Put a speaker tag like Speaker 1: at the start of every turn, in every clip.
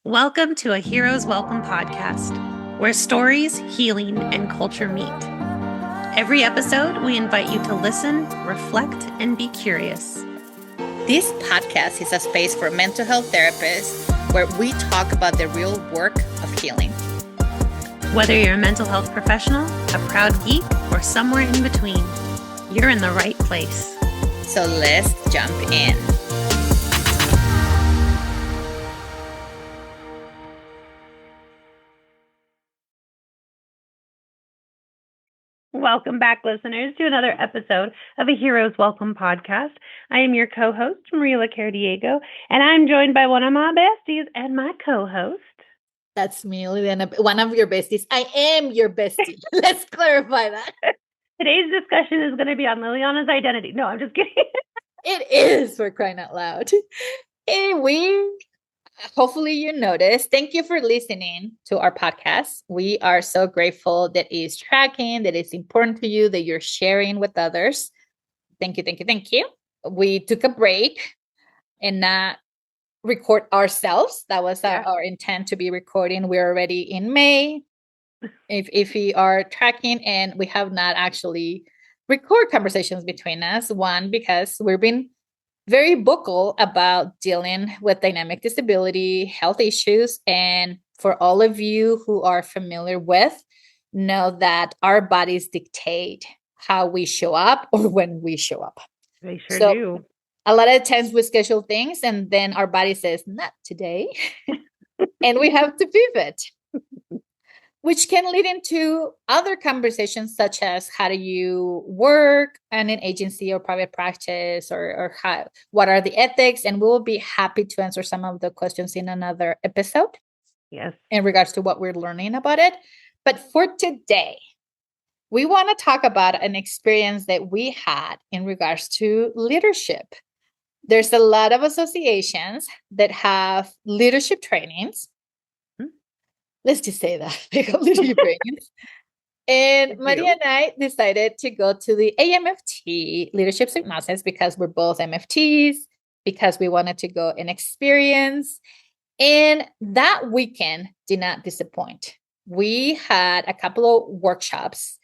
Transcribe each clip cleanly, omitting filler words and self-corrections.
Speaker 1: Welcome to a Hero's Welcome podcast, where stories, healing, and culture meet. Every episode, we invite you to listen, reflect, and be curious.
Speaker 2: This podcast is a space for mental health therapists where we talk about the real work of healing.
Speaker 1: Whether you're a mental health professional, a proud geek, or somewhere in between, you're in the right place.
Speaker 2: So let's jump in.
Speaker 1: Welcome back, listeners, to another episode of a Hero's Welcome podcast. I am your co-host, Maria Diego, and I'm joined by one of my besties and my co-host.
Speaker 2: That's me, Liliana, one of your besties. I am your bestie. Let's clarify that.
Speaker 1: Today's discussion is going to be on Liliana's identity. No, I'm just kidding.
Speaker 2: It is, for crying out loud. And hopefully you noticed. Thank you for listening to our podcast. We are so grateful that it is tracking, that it's important to you, that you're sharing with others. Thank you. We took a break and not record ourselves. That was our intent to be recording. We're already in May. If we are tracking, and we have not actually record conversations between us. One, because we've been very vocal about dealing with dynamic disability, health issues. And for all of you who are familiar with, know that our bodies dictate how we show up or when we show up.
Speaker 1: They sure do.
Speaker 2: A lot of times we schedule things and then our body says, not today. And we have to pivot, which can lead into other conversations such as how do you work in an agency or private practice, or what are the ethics? And we'll be happy to answer some of the questions in another episode.
Speaker 1: Yes.
Speaker 2: In regards to what we're learning about it. But for today, we want to talk about an experience that we had in regards to leadership. There's a lot of associations that have leadership trainings. Let's just say that. They got leadership trainings. And Maria and I decided to go to the AAMFT Leadership Hypnosis because we're both MFTs, because we wanted to go and experience. And that weekend did not disappoint. We had a couple of workshops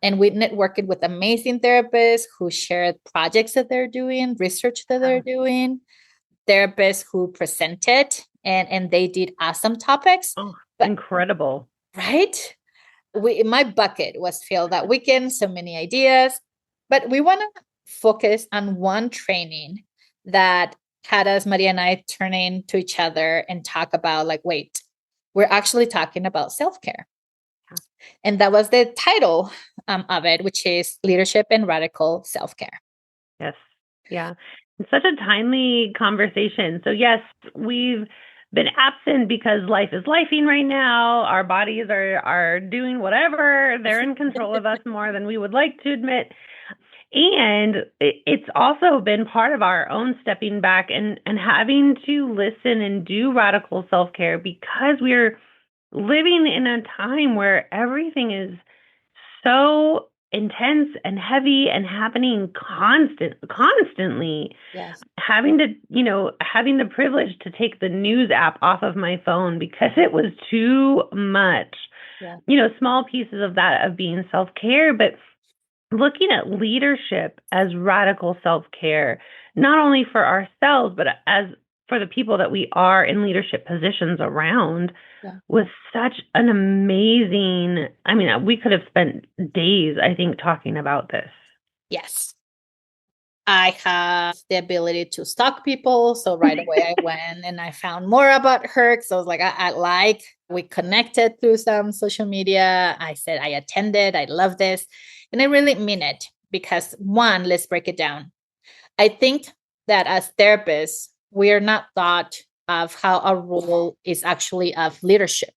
Speaker 2: and we networked with amazing therapists who shared projects that they're doing, research that they're doing, therapists who presented, and they did awesome topics.
Speaker 1: Oh, incredible.
Speaker 2: Right? My bucket was filled that weekend, so many ideas, but we want to focus on one training that had us, Maria and I, turning to each other and talk about wait, we're actually talking about self-care. Yeah. And that was the title of it, which is Leadership and Radical Self-Care.
Speaker 1: Yes. Yeah. It's such a timely conversation. So yes, we've been absent because life is lifing right now. Our bodies are doing whatever. They're in control of us more than we would like to admit. And it's also been part of our own stepping back and having to listen and do radical self-care because we're living in a time where everything is so intense and heavy and happening constantly.
Speaker 2: Yes.
Speaker 1: Having the privilege to take the news app off of my phone because it was too much. Yeah. Small pieces of that of being self-care, but looking at leadership as radical self-care, not only for ourselves, but as for the people that we are in leadership positions around, was such an amazing, we could have spent days, I think, talking about this.
Speaker 2: Yes. I have the ability to stalk people. So right away I went and I found more about her. So I was like, we connected through some social media. I said, I attended, I love this. And I really mean it because one, let's break it down. I think that as therapists, we are not taught of how our role is actually of leadership.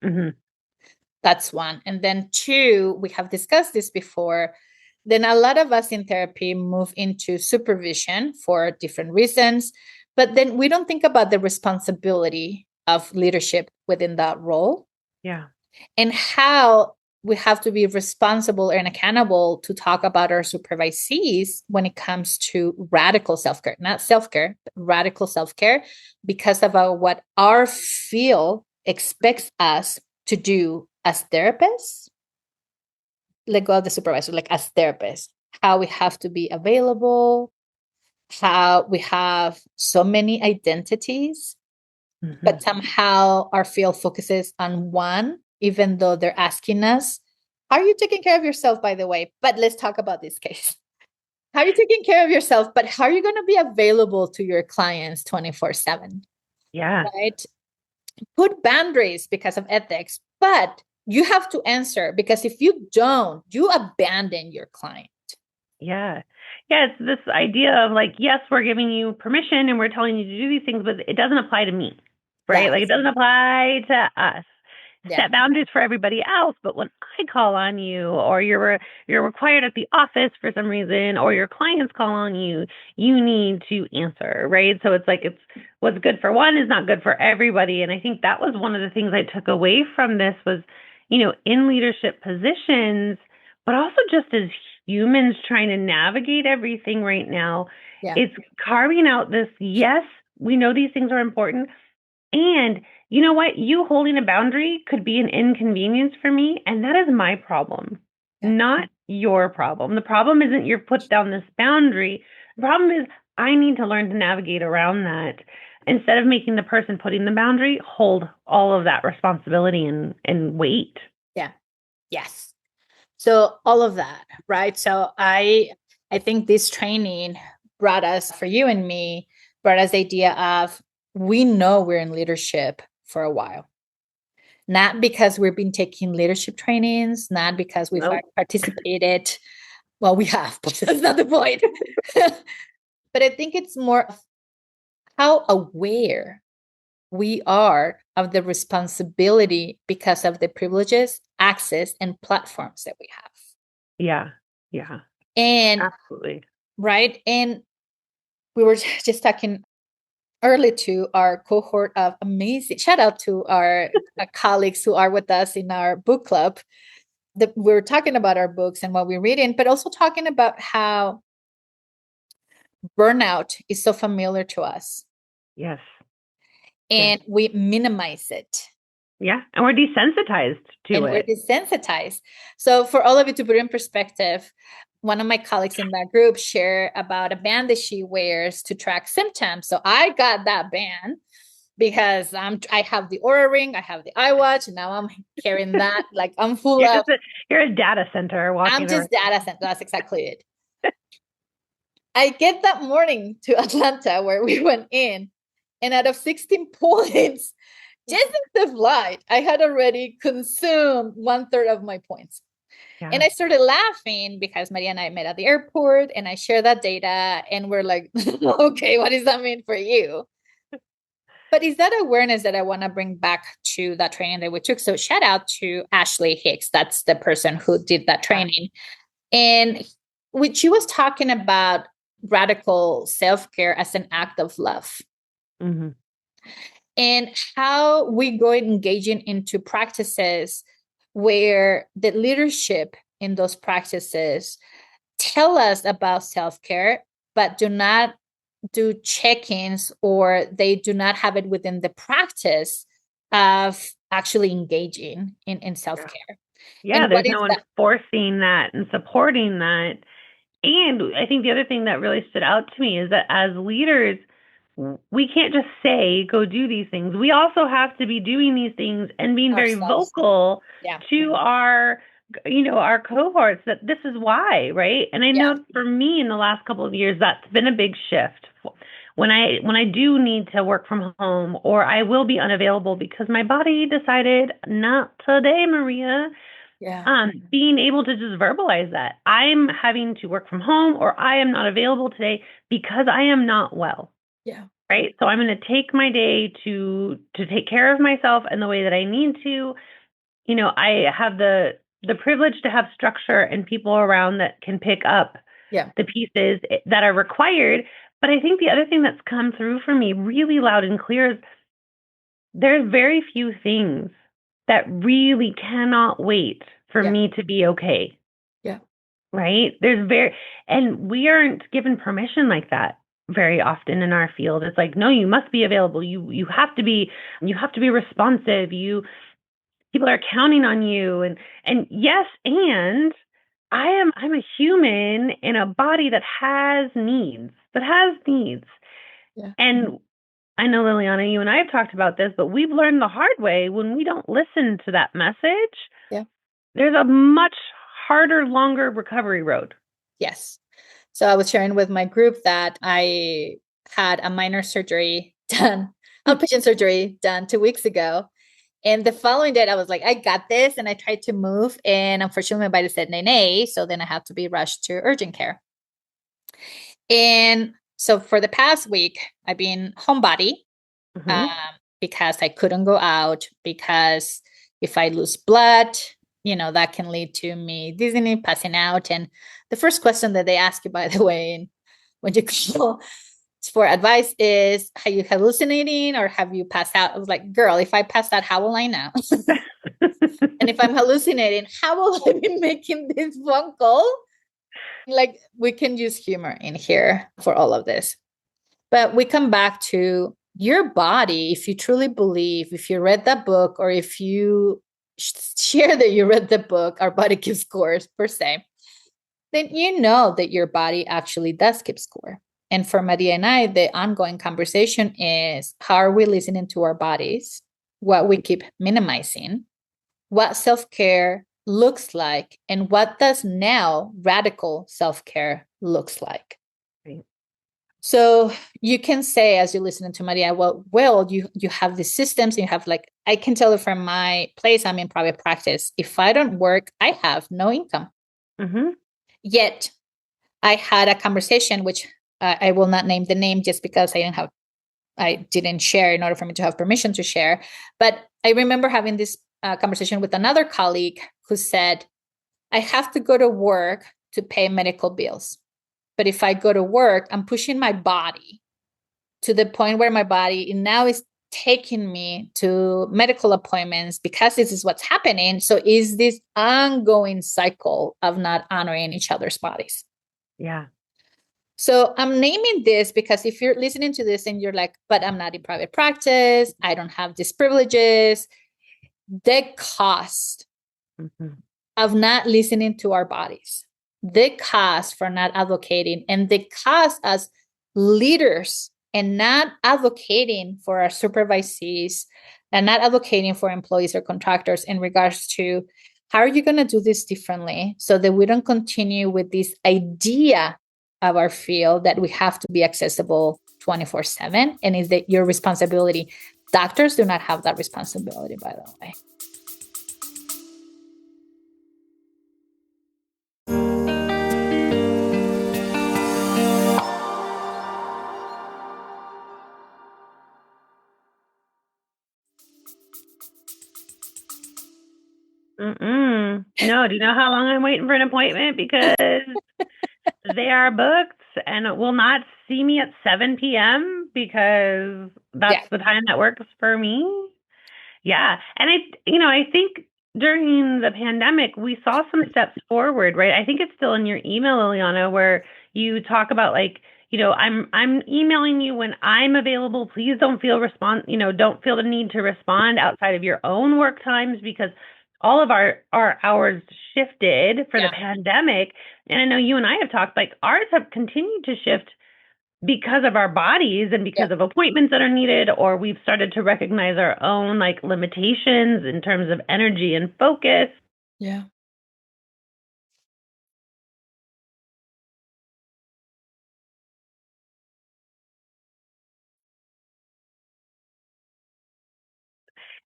Speaker 2: Mm-hmm. That's one. And then two, we have discussed this before. Then a lot of us in therapy move into supervision for different reasons, but then we don't think about the responsibility of leadership within that role.
Speaker 1: Yeah.
Speaker 2: And how we have to be responsible and accountable to talk about our supervisees when it comes to radical self-care, not self-care, but radical self-care, because of what our field expects us to do as therapists. Let go of the supervisor, like as therapists, how we have to be available, how we have so many identities, but somehow our field focuses on one, even though they're asking us, how are you taking care of yourself, by the way? But let's talk about this case. How are you taking care of yourself? But how are you going to be available to your clients 24/7?
Speaker 1: Yeah.
Speaker 2: Right? Put boundaries because of ethics, but you have to answer, because if you don't, you abandon your client.
Speaker 1: Yeah. Yeah. It's this idea of like, yes, we're giving you permission and we're telling you to do these things, but it doesn't apply to me, right?
Speaker 2: Yes.
Speaker 1: Like it doesn't apply to us.
Speaker 2: Yeah.
Speaker 1: Set boundaries for everybody else, but when I call on you, or you're required at the office for some reason, or your clients call on you, you need to answer, right? So it's like it's what's good for one is not good for everybody. And I think that was one of the things I took away from this was, in leadership positions, but also just as humans trying to navigate everything right now, it's carving out this, yes, we know these things are important. And you know what? You holding a boundary could be an inconvenience for me. And that is my problem, not your problem. The problem isn't you're put down this boundary. The problem is I need to learn to navigate around that instead of making the person putting the boundary hold all of that responsibility and weight.
Speaker 2: Yeah. Yes. So all of that, right? So I think this training brought us, for you and me, brought us the idea of, we know we're in leadership for a while. Not because we've been taking leadership trainings, not because we've participated. Well, we have, but that's not the point. But I think it's more how aware we are of the responsibility because of the privileges, access, and platforms that we have.
Speaker 1: Yeah. Yeah.
Speaker 2: And
Speaker 1: absolutely.
Speaker 2: Right. And we were just talking early to our cohort of amazing, shout out to our colleagues who are with us in our book club. We're talking about our books and what we're reading, but also talking about how burnout is so familiar to us.
Speaker 1: Yes.
Speaker 2: And we minimize it.
Speaker 1: Yeah. And we're desensitized to it.
Speaker 2: We're desensitized. So for all of you, to put in perspective, one of my colleagues in that group shared about a band that she wears to track symptoms. So I got that band because I have the Aura Ring, I have the iWatch, and now I'm carrying that. Like I'm full of.
Speaker 1: You're a data center walking.
Speaker 2: I'm just data center. That's exactly it. I get that morning to Atlanta where we went in, and out of 16 points, just in the flight, I had already consumed 1/3 of my points. Yeah. And I started laughing because Maria and I met at the airport, and I shared that data, and we're like, okay, what does that mean for you? But it's that awareness that I want to bring back to that training that we took. So shout out to Ashley Hicks. That's the person who did that training. And she was talking about radical self-care as an act of love. Mm-hmm. And how we go engaging into practices where the leadership in those practices tell us about self-care, but do not do check-ins, or they do not have it within the practice of actually engaging in self-care.
Speaker 1: Yeah, there's no one forcing that and supporting that. And I think the other thing that really stood out to me is that as leaders, we can't just say, go do these things. We also have to be doing these things and being very vocal to our cohorts that this is why, right? And I know for me in the last couple of years, that's been a big shift. When I do need to work from home, or I will be unavailable because my body decided not today, Maria. Being able to just verbalize that I'm having to work from home, or I am not available today because I am not well. Yeah. Right. So I'm going to take my day to take care of myself in the way that I need to. I have the privilege to have structure and people around that can pick up the pieces that are required. But I think the other thing that's come through for me really loud and clear is there's very few things that really cannot wait for
Speaker 2: Yeah.
Speaker 1: me to be okay.
Speaker 2: Yeah.
Speaker 1: Right? And we aren't given permission like that very often in our field. It's like, no, you must be available. You have to be responsive. People are counting on you. And yes, and I'm a human in a body that has needs,
Speaker 2: Yeah.
Speaker 1: And I know, Liliana, you and I have talked about this, but we've learned the hard way when we don't listen to that message.
Speaker 2: Yeah.
Speaker 1: There's a much harder, longer recovery road.
Speaker 2: Yes. So I was sharing with my group that I had a minor surgery done, outpatient surgery done 2 weeks ago. And the following day, I was like, I got this. And I tried to move. And unfortunately, my body said, nay, nay. So then I had to be rushed to urgent care. And so for the past week, I've been homebody because I couldn't go out, because if I lose blood, that can lead to me dizzy, passing out. And the first question that they ask you, by the way, when you call for advice is, are you hallucinating or have you passed out? I was like, girl, if I passed out, how will I know? And if I'm hallucinating, how will I be making this phone call? Like, we can use humor in here for all of this. But we come back to your body. If you truly believe, if you read that book, or if you share that you read the book, Our Body Keeps Scores, per se, then you know that your body actually does keep score. And for Maria and I, the ongoing conversation is, how are we listening to our bodies? What we keep minimizing, what self-care looks like, and what does now radical self-care looks like.
Speaker 1: Right.
Speaker 2: So you can say, as you're listening to Maria, well, you have these systems, and you have, like, I can tell you from my place, I'm in private practice. If I don't work, I have no income. Yet I had a conversation, which I will not name the name just because I didn't share in order for me to have permission to share. But I remember having this conversation with another colleague who said, I have to go to work to pay medical bills. But if I go to work, I'm pushing my body to the point where my body now is taking me to medical appointments because this is what's happening. So is this ongoing cycle of not honoring each other's bodies?
Speaker 1: Yeah.
Speaker 2: So I'm naming this because if you're listening to this and you're like, but I'm not in private practice, I don't have these privileges, the cost of not listening to our bodies, the cost for not advocating, and the cost as leaders and not advocating for our supervisees and not advocating for employees or contractors in regards to, how are you going to do this differently so that we don't continue with this idea of our field that we have to be accessible 24/7, and is that your responsibility? Doctors do not have that responsibility, by the way.
Speaker 1: No, do you know how long I'm waiting for an appointment? Because they are booked and will not see me at 7 p.m. because that's the time that works for me. Yeah. And I think during the pandemic, we saw some steps forward, right? I think it's still in your email, Liliana, where you talk about, like, I'm emailing you when I'm available. Please don't feel don't feel the need to respond outside of your own work times, because all of our hours shifted for the pandemic. And I know you and I have talked, like, ours have continued to shift because of our bodies and because of appointments that are needed, or we've started to recognize our own, like, limitations in terms of energy and focus.
Speaker 2: Yeah.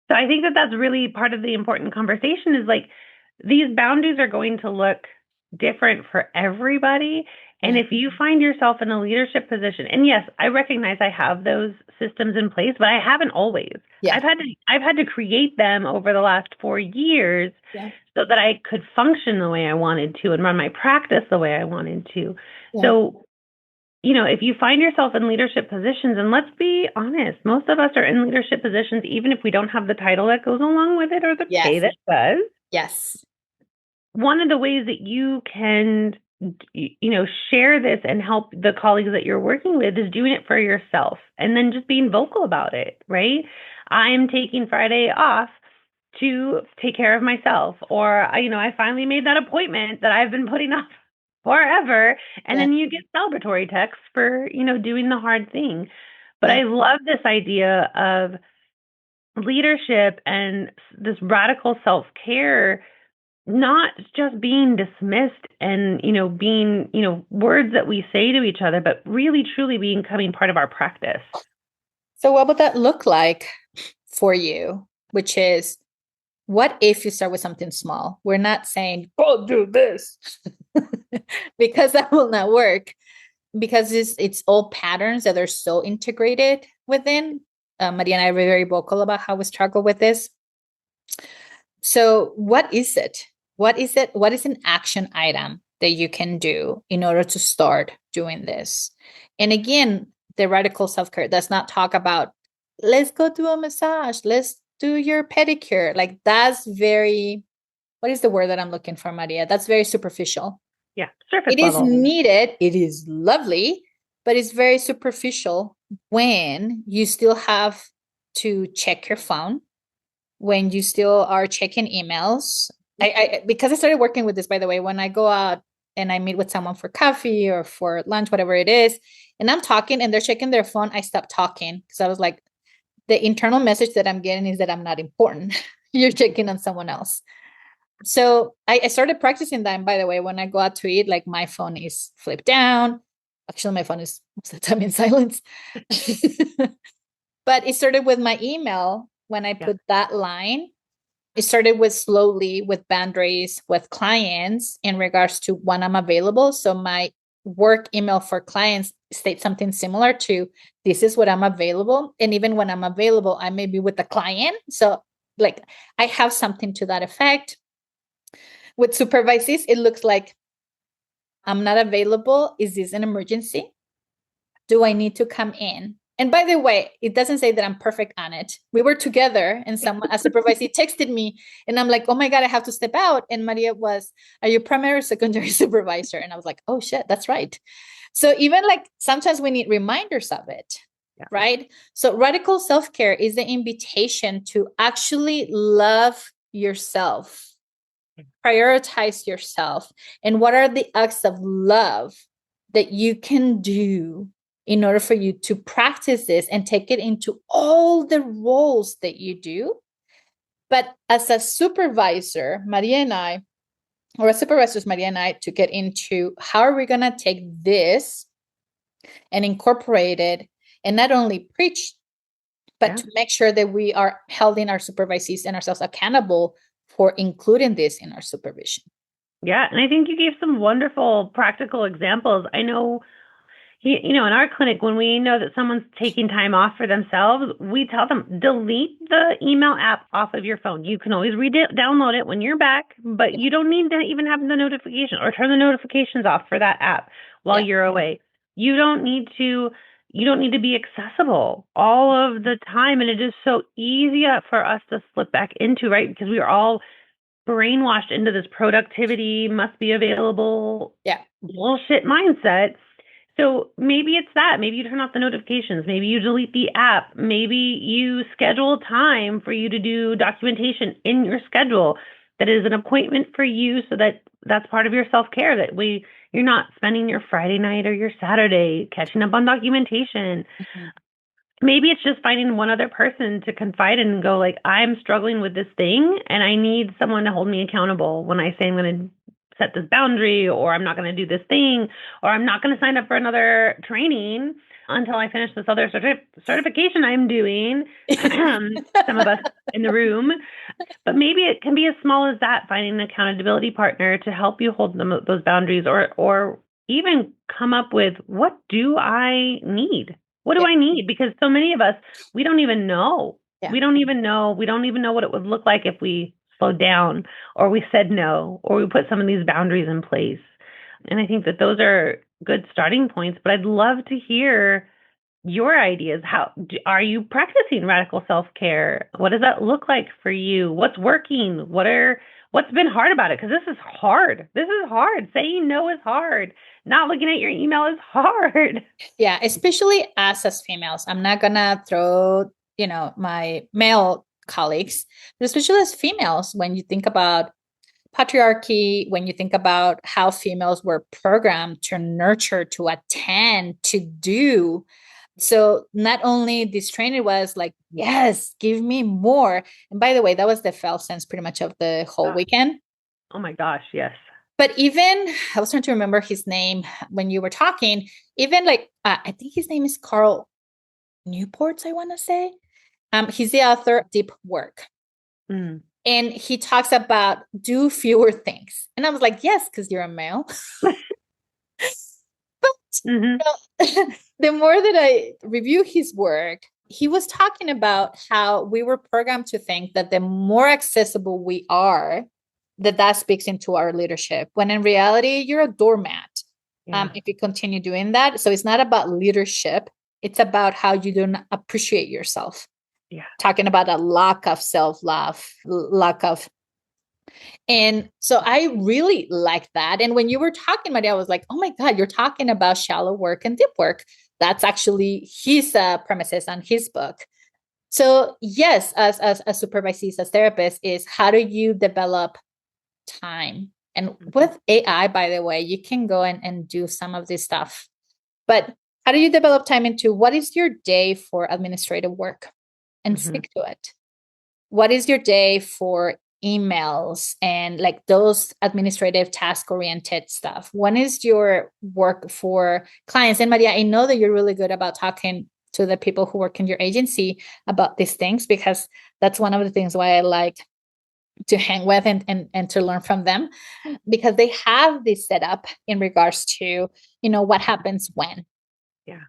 Speaker 1: So I think that that's really part of the important conversation, is, like, these boundaries are going to look different for everybody. And if you find yourself in a leadership position, and yes, I recognize I have those systems in place, but I haven't always. I've had to create them over the last 4 years so that I could function the way I wanted to and run my practice the way I wanted to. So, if you find yourself in leadership positions, and let's be honest, most of us are in leadership positions, even if we don't have the title that goes along with it or the pay that does.
Speaker 2: Yes.
Speaker 1: one of the ways that you can, share this and help the colleagues that you're working with is doing it for yourself and then just being vocal about it, right? I'm taking Friday off to take care of myself, or I finally made that appointment that I've been putting off forever, and
Speaker 2: Yeah.
Speaker 1: then you get celebratory texts for doing the hard thing. But
Speaker 2: Yeah.
Speaker 1: I love this idea of leadership and this radical self-care not just being dismissed and being words that we say to each other, but really truly becoming part of our practice.
Speaker 2: So what would that look like for you? Which is, what if you start with something small? We're not saying, go do this, because that will not work, because it's all patterns that are so integrated within. Maria and I are very vocal about how we struggle with this. So what is it? What is it? What is an action item that you can do in order to start doing this? And again, the radical self-care does not talk about, let's go do a massage, let's do your pedicure. Like, that's very, what is the word that I'm looking for, Maria? That's very superficial.
Speaker 1: Yeah, surface
Speaker 2: It is
Speaker 1: level.
Speaker 2: needed, it is lovely, but it's very superficial when you still have to check your phone, when you still are checking emails. Because I started working with this, by the way, when I go out and I meet with someone for coffee or for lunch, whatever it is, and I'm talking and they're checking their phone, I stop talking, because I was like, the internal message that I'm getting is that I'm not important. You're checking on someone else. So I started practicing that. And by the way, when I go out to eat, like, my phone is flipped down. Actually, my phone is most of the time in silence. But it started with my email. When I put that line, it started with slowly with boundaries with clients in regards to when I'm available. So my work email for clients states something similar to, this is what I'm available. And even when I'm available, I may be with the client. So, like, I have something to that effect. With supervisees, it looks like, I'm not available. Is this an emergency? Do I need to come in? And by the way, it doesn't say that I'm perfect on it. We were together and a supervisor texted me and I'm like, oh my God, I have to step out. And Maria was, are you primary or secondary supervisor? And I was like, oh shit, that's right. So even, like, sometimes we need reminders of it, right? So radical self-care is the invitation to actually love yourself, prioritize yourself. And what are the acts of love that you can do in order for you to practice this and take it into all the roles that you do? But as a supervisor, Maria and I, or as supervisors, Maria and I, to get into how are we going to take this and incorporate it, and not only preach, but to make sure that we are holding our supervisees and ourselves accountable for including this in our supervision.
Speaker 1: Yeah, and I think you gave some wonderful practical examples. I know, in our clinic, when we know that someone's taking time off for themselves, we tell them, delete the email app off of your phone. You can always download it when you're back, but you don't need to even have the notification, or turn the notifications off for that app while you're away. You don't need to be accessible all of the time. And it is so easy for us to slip back into, right? Because we are all brainwashed into this productivity must be available bullshit mindset. So maybe it's that. Maybe you turn off the notifications. Maybe you delete the app. Maybe you schedule time for you to do documentation in your schedule that is an appointment for you, so that that's part of your self-care, that you're not spending your Friday night or your Saturday catching up on documentation. Mm-hmm. Maybe it's just finding one other person to confide in and go, like, I'm struggling with this thing and I need someone to hold me accountable when I say I'm going to set this boundary, or I'm not going to do this thing, or I'm not going to sign up for another training until I finish this other certification I'm doing. Some of us in the room. But maybe it can be as small as that, finding an accountability partner to help you hold those boundaries, or even come up with, what do I need? What do I need? Because so many of us, we don't even know. We don't even know. We don't even know what it would look like if we slowed down, or we said no, or we put some of these boundaries in place. And I think that those are good starting points. But I'd love to hear your ideas. Are you practicing radical self-care? What does that look like for you? What's working? What's been hard about it? Because this is hard. This is hard. Saying no is hard. Not looking at your email is hard.
Speaker 2: Yeah, especially us as females. I'm not gonna throw, my male colleagues, but especially as females, when you think about patriarchy, when you think about how females were programmed to nurture, to attend, to do. So not only this training was like, yes, give me more. And by the way, that was the felt sense pretty much of the whole weekend.
Speaker 1: Oh my gosh, yes.
Speaker 2: But even I was trying to remember his name when you were talking, even like, I think his name is Carl Newports, I want to say. He's the author of Deep Work.
Speaker 1: Mm.
Speaker 2: And he talks about do fewer things. And I was like, yes, because you're a male. But the more that I review his work, he was talking about how we were programmed to think that the more accessible we are, that speaks into our leadership. When in reality, you're a doormat. If you continue doing that. So it's not about leadership. It's about how you don't appreciate yourself.
Speaker 1: Yeah.
Speaker 2: Talking about a lack of self-love, and so I really like that. And when you were talking, Maria, I was like, oh my God, you're talking about shallow work and deep work. That's actually his premises on his book. So yes, as supervisees, as therapists, is how do you develop time? And with AI, by the way, you can go and do some of this stuff. But how do you develop time into what is your day for administrative work and stick to it? What is your day for emails and like those administrative task oriented stuff? When is your work for clients? And Maria, I know that you're really good about talking to the people who work in your agency about these things, because that's one of the things why I like to hang with and to learn from them, because they have this setup in regards to, what happens when.
Speaker 1: Yeah.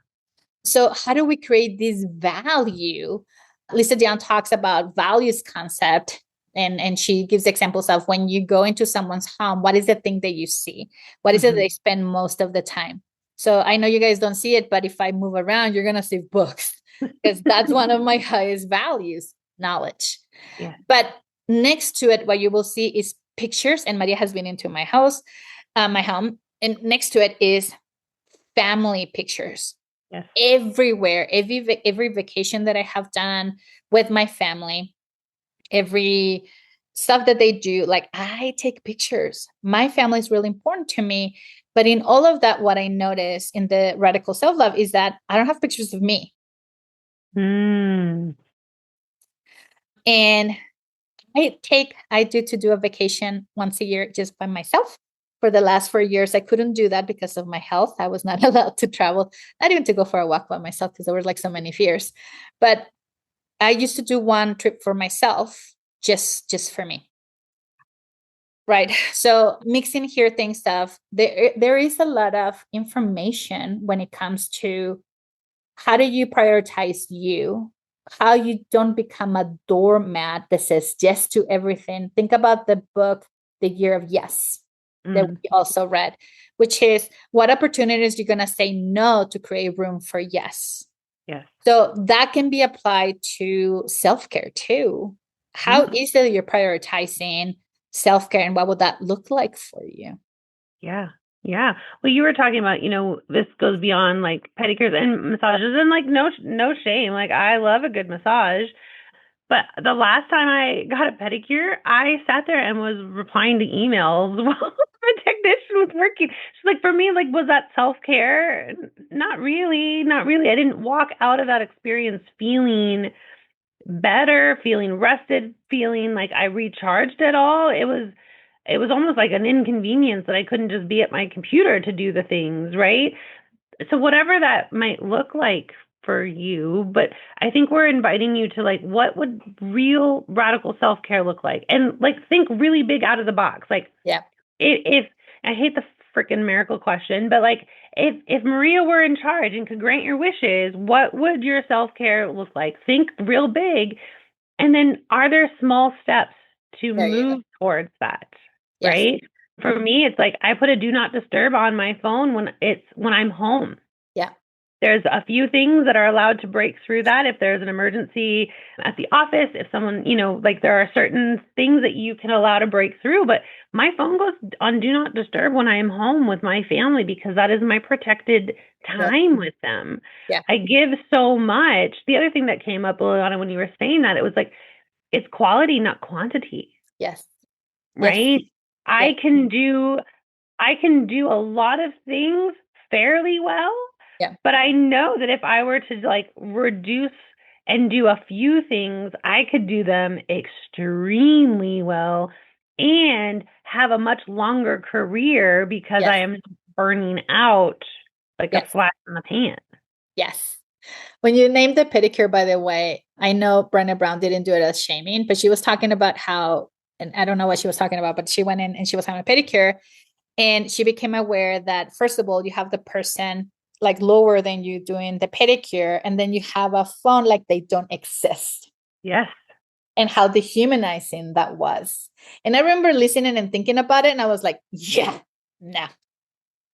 Speaker 2: So how do we create this value? Lisa Dion talks about values concept, and she gives examples of when you go into someone's home, what is the thing that you see? What is it they spend most of the time? So I know you guys don't see it, but if I move around, you're going to see books, because that's one of my highest values, knowledge.
Speaker 1: Yeah.
Speaker 2: But next to it, what you will see is pictures. And Maria has been into my house, my home. And next to it is family pictures.
Speaker 1: Yes.
Speaker 2: Everywhere, every vacation that I have done with my family, every stuff that they do, like I take pictures. My family is really important to me. But in all of that, what I notice in the radical self-love is that I don't have pictures of me.
Speaker 1: Mm.
Speaker 2: And I do a vacation once a year just by myself. For the last 4 years, I couldn't do that because of my health. I was not allowed to travel, not even to go for a walk by myself, because there were like so many fears. But I used to do one trip for myself, just for me. Right. So mixing here things stuff, there is a lot of information when it comes to how do you prioritize you, how you don't become a doormat that says yes to everything. Think about the book, The Year of Yes, that we also read, which is what opportunities you're going to say no to create room for yes.
Speaker 1: Yes.
Speaker 2: So that can be applied to self-care too. How is it you're prioritizing self-care, and what would that look like for you?
Speaker 1: Yeah. Yeah. Well, you were talking about, this goes beyond like pedicures and massages, and like no shame. Like I love a good massage. But the last time I got a pedicure, I sat there and was replying to emails while the technician was working. She's like, for me, like, was that self-care? Not really. Not really. I didn't walk out of that experience feeling better, feeling rested, feeling like I recharged at all. It was almost like an inconvenience that I couldn't just be at my computer to do the things, right? So whatever that might look like for you, but I think we're inviting you to like, what would real radical self-care look like? And like, think really big out of the box. Like,
Speaker 2: yeah,
Speaker 1: if I hate the freaking miracle question, but like, if Maria were in charge and could grant your wishes, what would your self-care look like? Think real big. And then are there small steps to move towards that?
Speaker 2: Yes.
Speaker 1: Right? For me, it's like I put a do not disturb on my phone when I'm home.
Speaker 2: Yeah.
Speaker 1: There's a few things that are allowed to break through that. If there's an emergency at the office, if someone, like there are certain things that you can allow to break through, but my phone goes on do not disturb when I am home with my family because that is my protected time with them.
Speaker 2: Yeah.
Speaker 1: I give so much. The other thing that came up, Liliana, when you were saying that, it was like, it's quality, not quantity.
Speaker 2: Yes.
Speaker 1: Right?
Speaker 2: Yes.
Speaker 1: I can do a lot of things fairly well.
Speaker 2: Yeah.
Speaker 1: But I know that if I were to like reduce and do a few things, I could do them extremely well and have a much longer career because I am burning out like a flash in the pan.
Speaker 2: Yes. When you named the pedicure, by the way, I know Brené Brown didn't do it as shaming, but she was talking about how, and I don't know what she was talking about, but she went in and she was having a pedicure and she became aware that, first of all, you have the person like lower than you doing the pedicure, and then you have a phone like they don't exist.
Speaker 1: Yes.
Speaker 2: And how dehumanizing that was. And I remember listening and thinking about it, and I was like, yeah, no.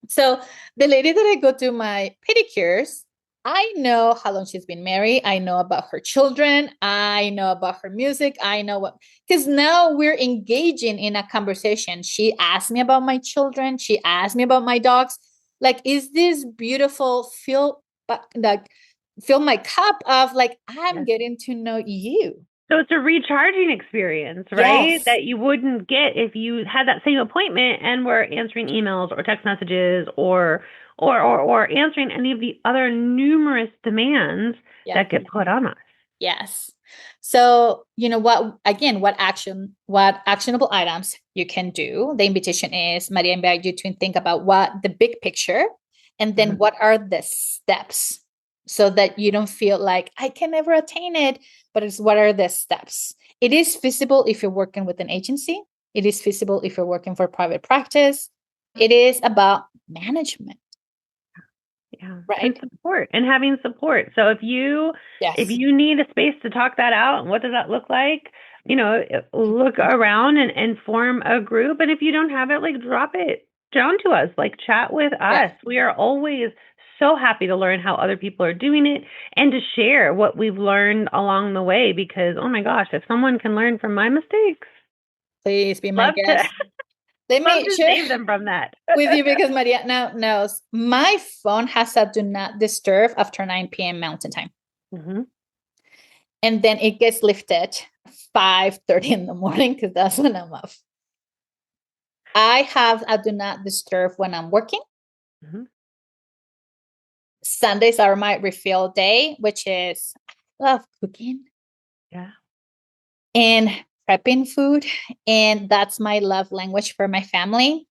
Speaker 2: So the lady that I go to my pedicures, I know how long she's been married. I know about her children. I know about her music. I know what, because now we're engaging in a conversation. She asked me about my children. She asked me about my dogs. Like, is this beautiful? Fill my cup of like, I'm getting to know you.
Speaker 1: So it's a recharging experience, right?
Speaker 2: Yes.
Speaker 1: That you wouldn't get if you had that same appointment and were answering emails or text messages or answering any of the other numerous demands that get put on us.
Speaker 2: Yes. So, what actionable items you can do. The invitation is, Maria, invite you to think about what the big picture, and then what are the steps so that you don't feel like I can never attain it, but it's what are the steps? It is feasible if you're working with an agency. It is feasible if you're working for private practice. It is about management.
Speaker 1: Yeah.
Speaker 2: Right.
Speaker 1: And having support. So if you need a space to talk that out, what does that look like? Look around and form a group. And if you don't have it, like drop it down to us, like chat with us. We are always so happy to learn how other people are doing it and to share what we've learned along the way, because, oh my gosh, if someone can learn from my mistakes,
Speaker 2: please be my guest. Let me
Speaker 1: save them from that
Speaker 2: with you, because Maria now knows my phone has a do not disturb after 9 p.m. Mountain Time.
Speaker 1: Mm-hmm.
Speaker 2: And then it gets lifted 5:30 in the morning because that's when I'm up. I have a do not disturb when I'm working. Mm-hmm. Sundays are my refill day, which is I love cooking.
Speaker 1: Yeah.
Speaker 2: And prepping food. And that's my love language for my family.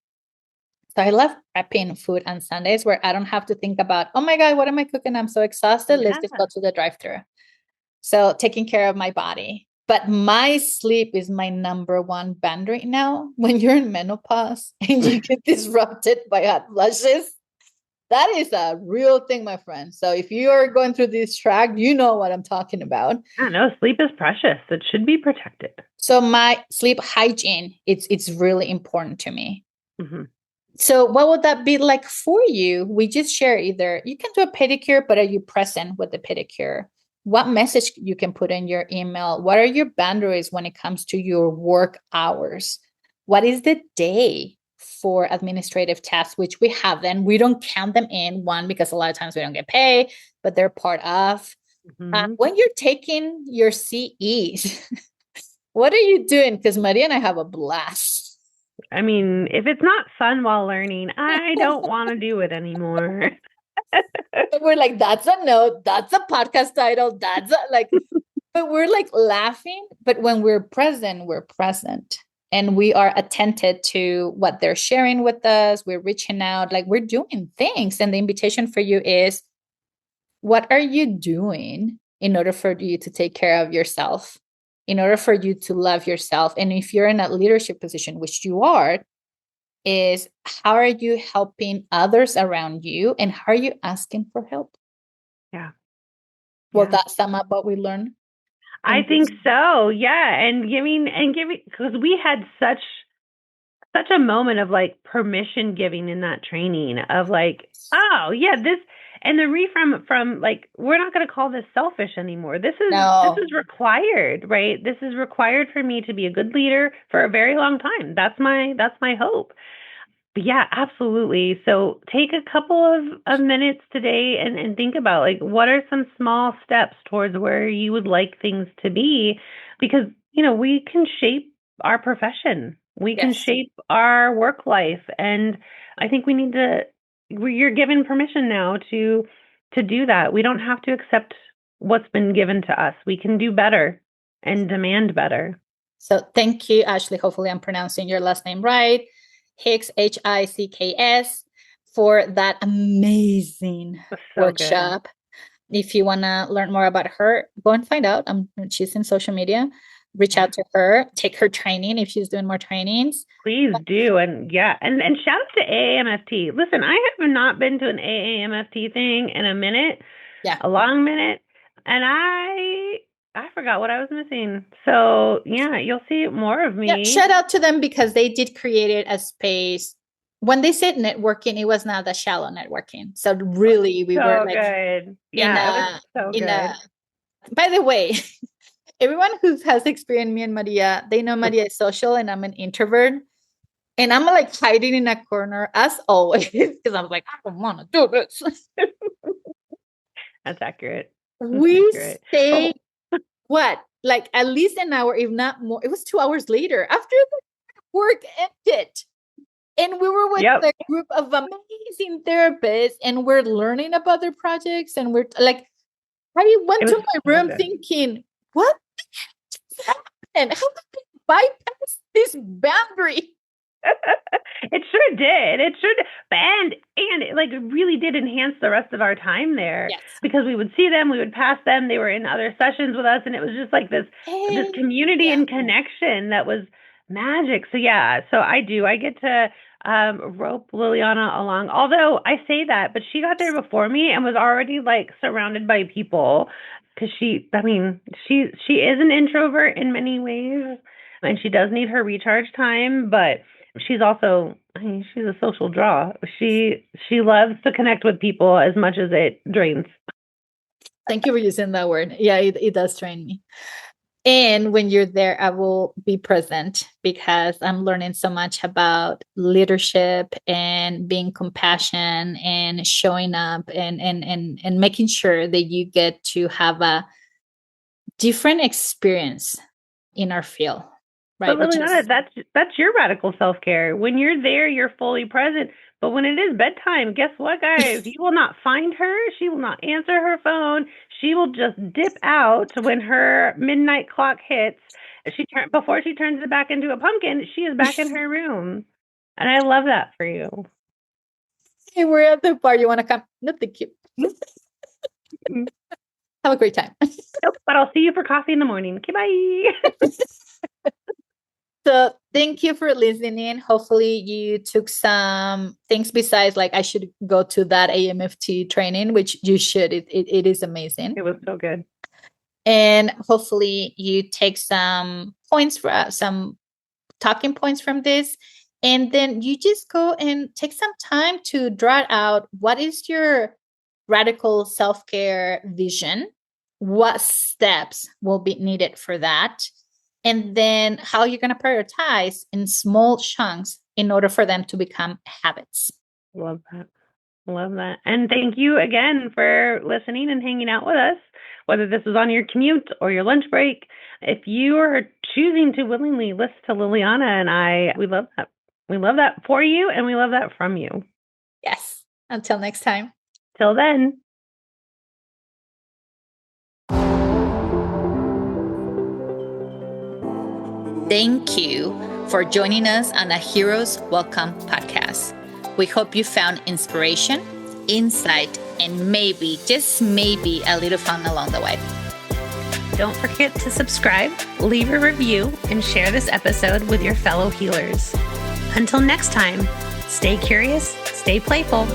Speaker 2: So I love prepping food on Sundays where I don't have to think about, oh my God, what am I cooking? I'm so exhausted. Let's just go to the drive-thru. So taking care of my body. But my sleep is my number one boundary now. When you're in menopause and you get disrupted by hot flushes, that is a real thing, my friend. So if you are going through this track, you know what I'm talking about.
Speaker 1: I know sleep is precious. It should be protected.
Speaker 2: So my sleep hygiene, it's really important to me.
Speaker 1: Mm-hmm.
Speaker 2: So what would that be like for you? We just share either you can do a pedicure, but are you present with the pedicure? What message you can put in your email? What are your boundaries when it comes to your work hours? What is the day for administrative tasks, which we have then? We don't count them in, one, because a lot of times we don't get paid, but they're part of. Mm-hmm. When you're taking your CEs, what are you doing? Because Maria and I have a blast.
Speaker 1: I mean, if it's not fun while learning, I don't want to do it anymore.
Speaker 2: We're like, that's a note, that's a podcast title, that's like, but we're like laughing. But when we're present, and we are attentive to what they're sharing with us. We're reaching out, like we're doing things. And the invitation for you is, what are you doing in order for you to take care of yourself, in order for you to love yourself? And if you're in a leadership position, which you are, is how are you helping others around you, and how are you asking for help?
Speaker 1: Yeah.
Speaker 2: Will that sum up what we learned?
Speaker 1: I think so. Yeah. And giving, because we had such a moment of like permission giving in that training of like, oh yeah, this, And the from like, we're not going to call this selfish anymore. This is required, right? This is required for me to be a good leader for a very long time. That's my hope. But yeah, absolutely. So take a couple of minutes today and think about, like, what are some small steps towards where you would like things to be? Because, we can shape our profession. We can shape our work life. And I think you're given permission now to do that. We don't have to accept what's been given to us. We can do better and demand better.
Speaker 2: So thank you, Ashley. Hopefully I'm pronouncing your last name right. Hicks, Hicks, for that amazing workshop. Good. If you want to learn more about her, go and find out. She's in social media. Reach out to her, take her training if she's doing more trainings.
Speaker 1: Please do. And and shout out to AAMFT. Listen, I have not been to an AAMFT thing in a minute, a long minute. And I forgot what I was missing. So you'll see more of me.
Speaker 2: Yeah, shout out to them because they did create it a space. When they said networking, it was not the shallow networking. So really, we were like,
Speaker 1: good. Yeah, it was so good.
Speaker 2: By the way, everyone who has experienced me and Maria, they know Maria is social and I'm an introvert. And I'm like hiding in a corner as always because I'm like, I don't want to do this.
Speaker 1: That's accurate.
Speaker 2: Stay what? Like at least an hour, if not more. It was 2 hours later after the work ended. And we were with a group of amazing therapists and we're learning about their projects. And we're like, I went to my room thinking, what happened? How did we bypass this boundary?
Speaker 1: It sure did. And it like really did enhance the rest of our time there because we would see them, we would pass them. They were in other sessions with us. And it was just like this community and connection that was magic. So I get to rope Liliana along. Although I say that, but she got there before me and was already like surrounded by people because she is an introvert in many ways and she does need her recharge time, but she's also, she's a social draw. She loves to connect with people as much as it drains.
Speaker 2: Thank you for using that word. Yeah, it does drain me. And when you're there, I will be present because I'm learning so much about leadership and being compassionate and showing up and making sure that you get to have a different experience in our field. Right.
Speaker 1: But Liliana, that's your radical self-care. When you're there, you're fully present. But when it is bedtime, guess what, guys? You will not find her. She will not answer her phone. She will just dip out when her midnight clock hits. Before she turns it back into a pumpkin, she is back in her room. And I love that for you.
Speaker 2: Hey, we're at the bar. You want to come? No, thank you. Have a great time.
Speaker 1: Nope, but I'll see you for coffee in the morning. Okay, bye.
Speaker 2: So thank you for listening. Hopefully you took some things besides like I should go to that AAMFT training, which you should. It is amazing.
Speaker 1: It was so good.
Speaker 2: And hopefully you take some points some talking points from this. And then you just go and take some time to draw out what is your radical self-care vision, what steps will be needed for that. And then how you're going to prioritize in small chunks in order for them to become habits.
Speaker 1: Love that. And thank you again for listening and hanging out with us, whether this is on your commute or your lunch break. If you are choosing to willingly listen to Liliana and I, we love that. We love that for you and we love that from you.
Speaker 2: Yes. Until next time.
Speaker 1: Till then.
Speaker 2: Thank you for joining us on the Heroes Welcome podcast. We hope you found inspiration, insight, and maybe, just maybe, a little fun along the way. Don't forget to subscribe, leave a review, and share this episode with your fellow healers. Until next time, stay curious, stay playful,